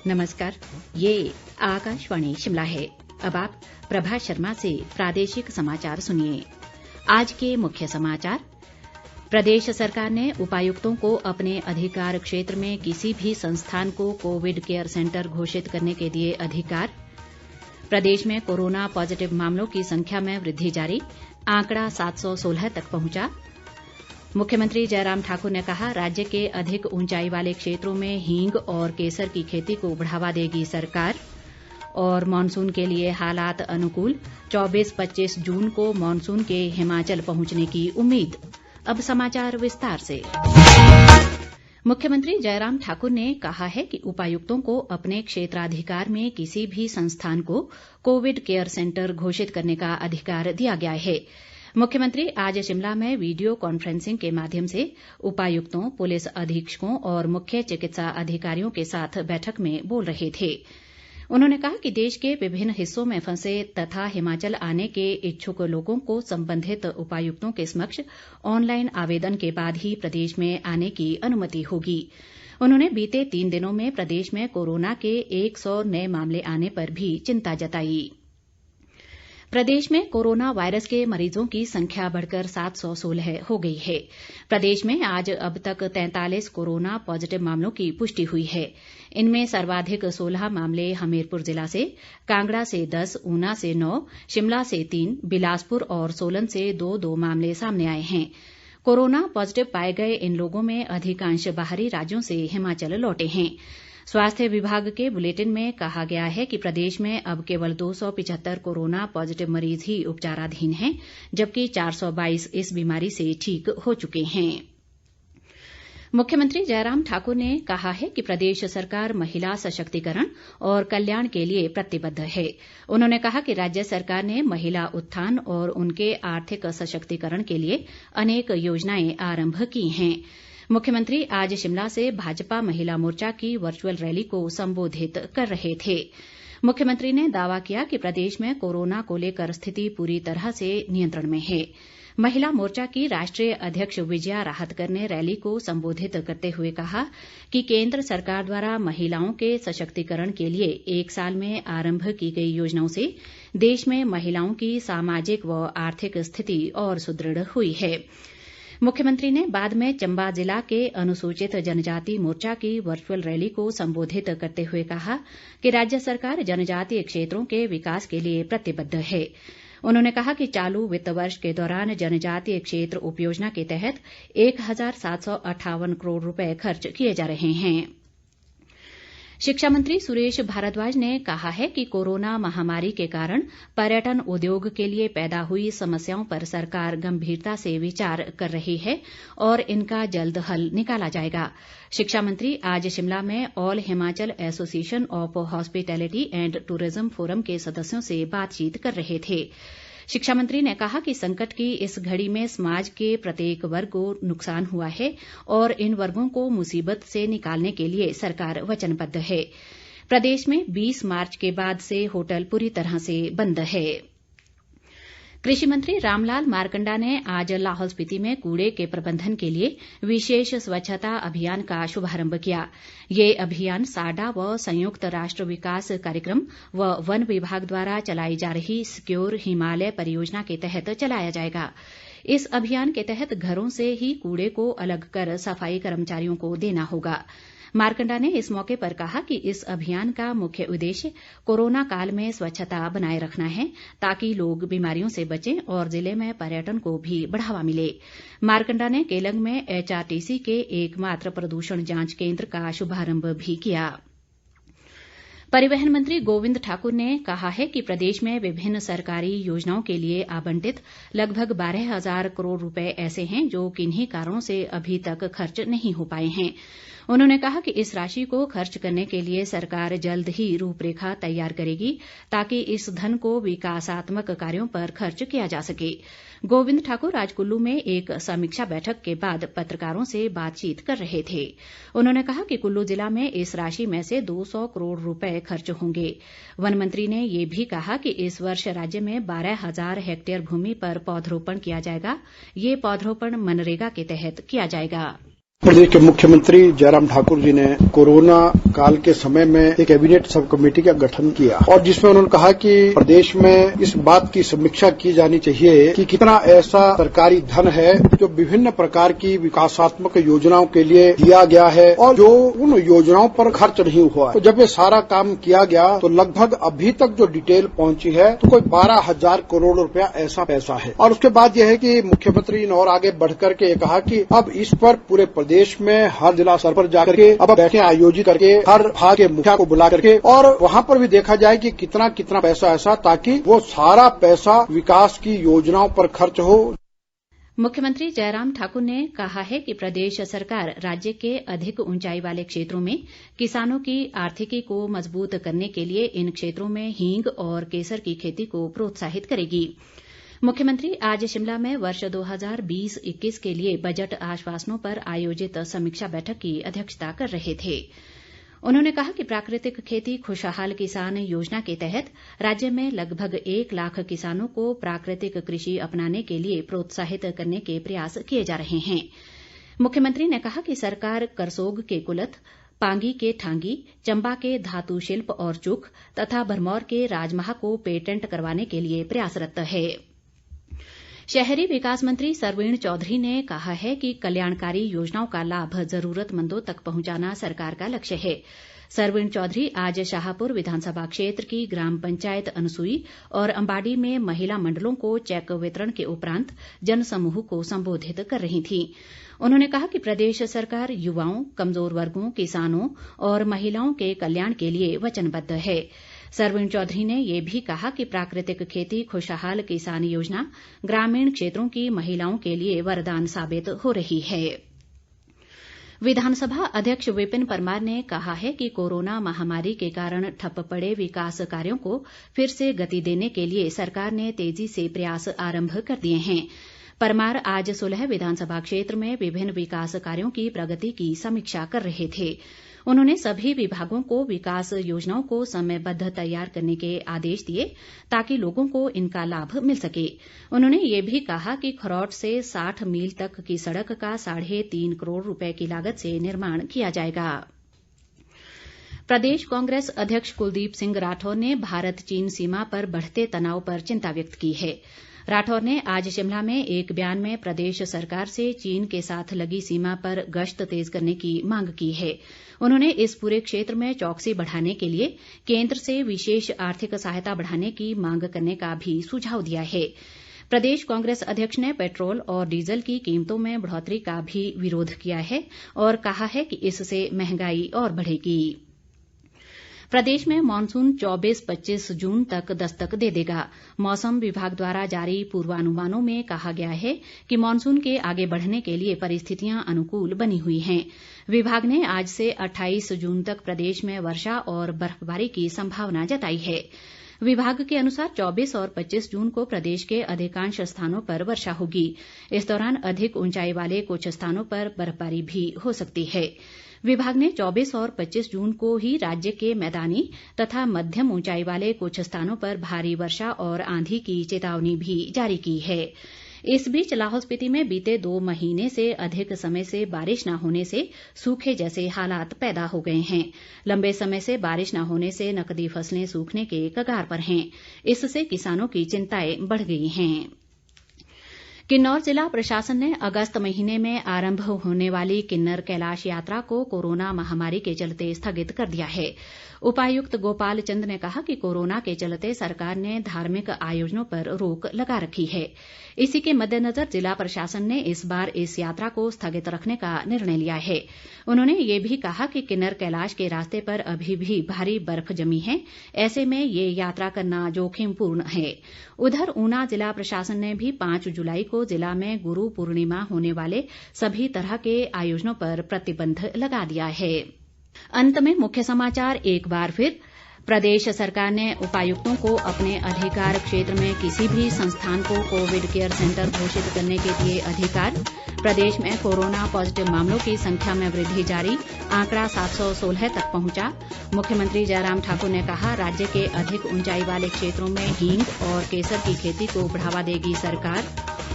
नमस्कार, ये आकाशवाणी शिमला है। अब आप प्रभा शर्मा से प्रादेशिक समाचार सुनिए। आज के मुख्य समाचार। प्रदेश सरकार ने उपायुक्तों को अपने अधिकार क्षेत्र में किसी भी संस्थान को कोविड केयर सेंटर घोषित करने के दिए अधिकार। प्रदेश में कोरोना पॉजिटिव मामलों की संख्या में वृद्धि जारी, आंकड़ा 716 तक पहुंचा। मुख्यमंत्री जयराम ठाकुर ने कहा, राज्य के अधिक ऊंचाई वाले क्षेत्रों में हींग और केसर की खेती को बढ़ावा देगी सरकार। और मॉनसून के लिए हालात अनुकूल, 24-25 जून को मॉनसून के हिमाचल पहुंचने की उम्मीद। अब समाचार विस्तार से। मुख्यमंत्री जयराम ठाकुर ने कहा है कि उपायुक्तों को अपने क्षेत्राधिकार में किसी भी संस्थान को कोविड केयर सेंटर घोषित करने का अधिकार दिया गया है। मुख्यमंत्री आज शिमला में वीडियो कॉन्फ्रेंसिंग के माध्यम से उपायुक्तों, पुलिस अधीक्षकों और मुख्य चिकित्सा अधिकारियों के साथ बैठक में बोल रहे थे। उन्होंने कहा कि देश के विभिन्न हिस्सों में फंसे तथा हिमाचल आने के इच्छुक लोगों को संबंधित उपायुक्तों के समक्ष ऑनलाइन आवेदन के बाद ही प्रदेश में आने की अनुमति होगी। उन्होंने बीते 3 दिनों में प्रदेश में कोरोना के 100 नए मामले आने पर भी चिंता जताई। प्रदेश में कोरोना वायरस के मरीजों की संख्या बढ़कर 716 हो गई है। प्रदेश में आज अब तक 43 कोरोना पॉजिटिव मामलों की पुष्टि हुई है। इनमें सर्वाधिक 16 मामले हमीरपुर जिला से, कांगड़ा से 10, ऊना से 9, शिमला से 3, बिलासपुर और सोलन से 2 मामले सामने आए हैं। कोरोना पॉजिटिव पाए गए इन लोगों में अधिकांश बाहरी राज्यों से हिमाचल लौटे हैं। स्वास्थ्य विभाग के बुलेटिन में कहा गया है कि प्रदेश में अब केवल 275 कोरोना पॉजिटिव मरीज ही उपचाराधीन हैं, जबकि 422 इस बीमारी से ठीक हो चुके हैं। मुख्यमंत्री जयराम ठाकुर ने कहा है कि प्रदेश सरकार महिला सशक्तिकरण और कल्याण के लिए प्रतिबद्ध है। उन्होंने कहा कि राज्य सरकार ने महिला उत्थान और उनके आर्थिक सशक्तिकरण के लिए अनेक योजनाएं आरंभ की हैं। मुख्यमंत्री आज शिमला से भाजपा महिला मोर्चा की वर्चुअल रैली को संबोधित कर रहे थे। मुख्यमंत्री ने दावा किया कि प्रदेश में कोरोना को लेकर स्थिति पूरी तरह से नियंत्रण में है। महिला मोर्चा की राष्ट्रीय अध्यक्ष विजया राहतकर ने रैली को संबोधित करते हुए कहा कि केंद्र सरकार द्वारा महिलाओं के सशक्तिकरण के लिए 1 साल में आरंभ की गई योजनाओं से देश में महिलाओं की सामाजिक व आर्थिक स्थिति और सुदृढ़ हुई है। मुख्यमंत्री ने बाद में चंबा जिला के अनुसूचित जनजाति मोर्चा की वर्चुअल रैली को संबोधित करते हुए कहा कि राज्य सरकार जनजातीय क्षेत्रों के विकास के लिए प्रतिबद्ध है। उन्होंने कहा कि चालू वित्त वर्ष के दौरान जनजातीय क्षेत्र उपयोजना के तहत 1758 करोड़ रुपए खर्च किए जा रहे हैं। शिक्षा मंत्री सुरेश भारद्वाज ने कहा है कि कोरोना महामारी के कारण पर्यटन उद्योग के लिए पैदा हुई समस्याओं पर सरकार गंभीरता से विचार कर रही है और इनका जल्द हल निकाला जाएगा। शिक्षा मंत्री आज शिमला में all Himachal association of hospitality and tourism forum के सदस्यों से बातचीत कर रहे थे। शिक्षा मंत्री ने कहा कि संकट की इस घड़ी में समाज के प्रत्येक वर्ग को नुकसान हुआ है और इन वर्गों को मुसीबत से निकालने के लिए सरकार वचनबद्ध है। प्रदेश में 20 मार्च के बाद से होटल पूरी तरह से बंद है। कृषि मंत्री रामलाल मारकंडा ने आज लाहौल स्पीति में कूड़े के प्रबंधन के लिए विशेष स्वच्छता अभियान का शुभारंभ किया। ये अभियान साडा व संयुक्त राष्ट्र विकास कार्यक्रम व वन विभाग द्वारा चलाई जा रही सिक्योर हिमालय परियोजना के तहत चलाया जाएगा। इस अभियान के तहत घरों से ही कूड़े को अलग कर सफाई कर्मचारियों को देना होगा। मारकंडा ने इस मौके पर कहा कि इस अभियान का मुख्य उद्देश्य कोरोना काल में स्वच्छता बनाए रखना है, ताकि लोग बीमारियों से बचें और जिले में पर्यटन को भी बढ़ावा मिले। मारकंडा ने केलंग में HRTC के एकमात्र प्रदूषण जांच केंद्र का शुभारंभ भी किया। परिवहन मंत्री गोविंद ठाकुर ने कहा है कि प्रदेश में विभिन्न सरकारी योजनाओं के लिए आवंटित लगभग 12,000 करोड़ रुपए ऐसे हैं जो किन्हीं कारणों से अभी तक खर्च नहीं हो पाए हैं। उन्होंने कहा कि इस राशि को खर्च करने के लिए सरकार जल्द ही रूपरेखा तैयार करेगी, ताकि इस धन को विकासात्मक कार्यों पर खर्च किया जा सके। गोविंद ठाकुर आज कुल्लू में एक समीक्षा बैठक के बाद पत्रकारों से बातचीत कर रहे थे। उन्होंने कहा कि कुल्लू जिला में इस राशि में से 200 करोड़ रुपए खर्च होंगे। वन मंत्री ने ये भी कहा कि इस वर्ष राज्य में 12,000 हेक्टेयर भूमि पर पौधरोपण किया जाएगा। ये पौधरोपण मनरेगा के तहत किया जाएगा। प्रदेश के मुख्यमंत्री जयराम ठाकुर जी ने कोरोना काल के समय में एक कैबिनेट सब कमेटी का गठन किया और जिसमें उन्होंने कहा कि प्रदेश में इस बात की समीक्षा की जानी चाहिए कि कितना ऐसा सरकारी धन है जो विभिन्न प्रकार की विकासात्मक योजनाओं के लिए दिया गया है और जो उन योजनाओं पर खर्च नहीं हुआ है। तो जब ये सारा काम किया गया तो लगभग अभी तक जो डिटेल पहुंची है तो कोई 12,000 करोड़ रुपया ऐसा पैसा है। और उसके बाद यह है कि मुख्यमंत्री ने और आगे बढ़कर के कहा कि अब इस पर पूरे प्रदेश में हर जिला स्तर पर जाकर के अब बैठकें आयोजित करके हर भाग के मुखिया को बुला करके और वहां पर भी देखा जाए कि कितना कितना पैसा ऐसा ताकि वो सारा पैसा विकास की योजनाओं पर खर्च हो। मुख्यमंत्री जयराम ठाकुर ने कहा है कि प्रदेश सरकार राज्य के अधिक ऊंचाई वाले क्षेत्रों में किसानों की आर्थिकी को मजबूत करने के लिए इन क्षेत्रों में हींग और केसर की खेती को प्रोत्साहित करेगी। मुख्यमंत्री आज शिमला में वर्ष 2020-21 के लिए बजट आश्वासनों पर आयोजित समीक्षा बैठक की अध्यक्षता कर रहे थे। उन्होंने कहा कि प्राकृतिक खेती खुशहाल किसान योजना के तहत राज्य में लगभग 1 लाख किसानों को प्राकृतिक कृषि अपनाने के लिए प्रोत्साहित करने के प्रयास किए जा रहे हैं। मुख्यमंत्री ने कहा कि सरकार करसोग के कुलथ, पांगी के ठांगी, चंबा के धातु शिल्प और चुख तथा भरमौर के राजमाह को पेटेंट करवाने के लिए प्रयासरत है। शहरी विकास मंत्री सरवीण चौधरी ने कहा है कि कल्याणकारी योजनाओं का लाभ जरूरतमंदों तक पहुंचाना सरकार का लक्ष्य है। सरवीण चौधरी आज शाहपुर विधानसभा क्षेत्र की ग्राम पंचायत अनसुई और अंबाडी में महिला मंडलों को चेक वितरण के उपरांत जनसमूह को संबोधित कर रही थीं। उन्होंने कहा कि प्रदेश सरकार युवाओं, कमजोर वर्गों, किसानों और महिलाओं के कल्याण के लिए वचनबद्ध है। सरवीण चौधरी ने ये भी कहा कि प्राकृतिक खेती खुशहाल किसान योजना ग्रामीण क्षेत्रों की महिलाओं के लिए वरदान साबित हो रही है। विधानसभा अध्यक्ष विपिन परमार ने कहा है कि कोरोना महामारी के कारण ठप पड़े विकास कार्यों को फिर से गति देने के लिए सरकार ने तेजी से प्रयास आरंभ कर दिए हैं। परमार आज सुलह विधानसभा क्षेत्र में विभिन्न विकास कार्यों की प्रगति की समीक्षा कर रहे थे। उन्होंने सभी विभागों को विकास योजनाओं को समयबद्ध तैयार करने के आदेश दिए ताकि लोगों को इनका लाभ मिल सके। उन्होंने ये भी कहा कि खरौट से 60 मील तक की सड़क का 3.5 करोड़ रुपए की लागत से निर्माण किया जाएगा। प्रदेश कांग्रेस अध्यक्ष कुलदीप सिंह राठौर ने भारत चीन सीमा पर बढ़ते तनाव पर चिंता व्यक्त की है। राठौर ने आज शिमला में एक बयान में प्रदेश सरकार से चीन के साथ लगी सीमा पर गश्त तेज करने की मांग की है। उन्होंने इस पूरे क्षेत्र में चौकसी बढ़ाने के लिए केंद्र से विशेष आर्थिक सहायता बढ़ाने की मांग करने का भी सुझाव दिया है। प्रदेश कांग्रेस अध्यक्ष ने पेट्रोल और डीजल की कीमतों में बढ़ोतरी का भी विरोध किया है और कहा है कि इससे महंगाई और बढ़ेगी। प्रदेश में मानसून 24-25 जून तक दस्तक दे देगा। मौसम विभाग द्वारा जारी पूर्वानुमानों में कहा गया है कि मानसून के आगे बढ़ने के लिए परिस्थितियां अनुकूल बनी हुई हैं। विभाग ने आज से 28 जून तक प्रदेश में वर्षा और बर्फबारी की संभावना जताई है। विभाग के अनुसार 24 और 25 जून को प्रदेश के अधिकांश स्थानों पर वर्षा होगी। इस दौरान अधिक ऊंचाई वाले कुछ स्थानों पर बर्फबारी भी हो सकती है। विभाग ने 24 और 25 जून को ही राज्य के मैदानी तथा मध्यम ऊंचाई वाले कुछ स्थानों पर भारी वर्षा और आंधी की चेतावनी भी जारी की है। इस बीच लाहौल स्पीति में बीते 2 महीने से अधिक समय से बारिश न होने से सूखे जैसे हालात पैदा हो गए हैं। लंबे समय से बारिश न होने से नकदी फसलें सूखने के कगार पर हैं। इससे किसानों की चिंताएं बढ़ गई हैं। किन्नौर जिला प्रशासन ने अगस्त महीने में आरंभ होने वाली किन्नर कैलाश यात्रा को कोरोना महामारी के चलते स्थगित कर दिया है। उपायुक्त गोपाल चंद ने कहा कि कोरोना के चलते सरकार ने धार्मिक आयोजनों पर रोक लगा रखी है। इसी के मद्देनजर जिला प्रशासन ने इस बार इस यात्रा को स्थगित रखने का निर्णय लिया है। उन्होंने ये भी कहा कि किन्नर कैलाश के रास्ते पर अभी भी भारी बर्फ जमी है। ऐसे में ये यात्रा करना जोखिमपूर्ण है। उधर ऊना जिला प्रशासन ने भी 5 जुलाई को जिला में गुरु पूर्णिमा होने वाले सभी तरह के आयोजनों पर प्रतिबंध लगा दिया है। अंत में मुख्य समाचार एक बार फिर। प्रदेश सरकार ने उपायुक्तों को अपने अधिकार क्षेत्र में किसी भी संस्थान को कोविड केयर सेंटर घोषित करने के दिए अधिकार। प्रदेश में कोरोना पॉजिटिव मामलों की संख्या में वृद्धि जारी, आंकड़ा 716 तक पहुंचा। मुख्यमंत्री जयराम ठाकुर ने कहा, राज्य के अधिक ऊंचाई वाले क्षेत्रों में हींग और केसर की खेती को बढ़ावा देगी सरकार।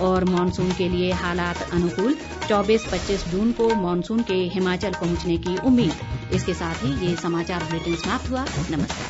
और मॉनसून के लिए हालात अनुकूल, 24-25 जून को मॉनसून के हिमाचल पहुंचने की उम्मीद। इसके साथ ही ये समाचार बुलेटिन समाप्त हुआ। नमस्कार।